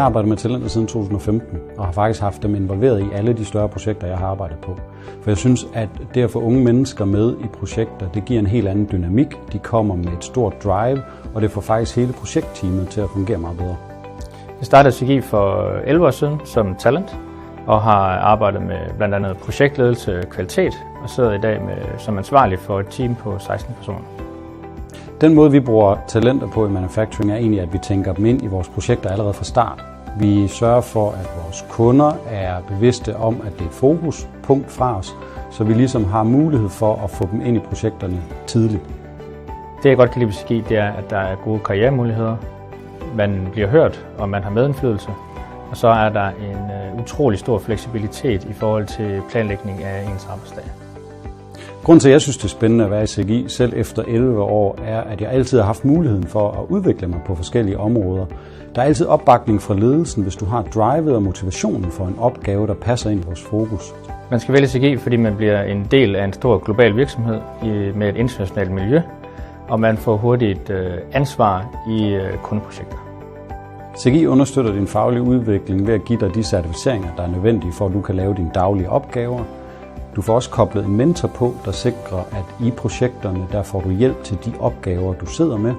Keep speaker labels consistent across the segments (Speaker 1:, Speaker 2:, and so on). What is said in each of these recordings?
Speaker 1: Jeg arbejder med talenter siden 2015, og har faktisk haft dem involveret i alle de større projekter, jeg har arbejdet på. For jeg synes, at det at få unge mennesker med i projekter, det giver en helt anden dynamik. De kommer med et stort drive, og det får faktisk hele projektteamet til at fungere meget bedre.
Speaker 2: Jeg startede CGI for 11 år siden som talent, og har arbejdet med blandt andet projektledelse, kvalitet, og sidder i dag som ansvarlig for et team på 16 personer.
Speaker 1: Den måde, vi bruger talenter på i manufacturing, er egentlig, at vi tænker dem ind i vores projekter allerede fra start. Vi sørger for, at vores kunder er bevidste om, at det er et fokuspunkt fra os, så vi ligesom har mulighed for at få dem ind i projekterne tidligt.
Speaker 2: Det jeg godt kan lide ved CGI, det er, at der er gode karrieremuligheder. Man bliver hørt, og man har medindflydelse. Og så er der en utrolig stor fleksibilitet i forhold til planlægning af ens arbejdsdag.
Speaker 1: Grunden til, at jeg synes, det er spændende at være i CGI, selv efter 11 år, er, at jeg altid har haft muligheden for at udvikle mig på forskellige områder. Der er altid opbakning fra ledelsen, hvis du har drivet og motivationen for en opgave, der passer ind i vores fokus.
Speaker 2: Man skal vælge CGI, fordi man bliver en del af en stor global virksomhed med et internationalt miljø, og man får hurtigt ansvar i kundeprojekter.
Speaker 1: CGI understøtter din faglige udvikling ved at give dig de certificeringer, der er nødvendige for, at du kan lave dine daglige opgaver. Du får også koblet en mentor på, der sikrer, at i projekterne der får du hjælp til de opgaver, du sidder med,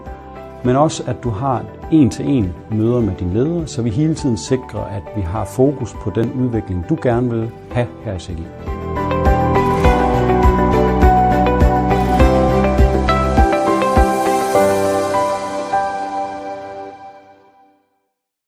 Speaker 1: men også at du har en-til-en møder med dine ledere, så vi hele tiden sikrer, at vi har fokus på den udvikling, du gerne vil have her i CGI.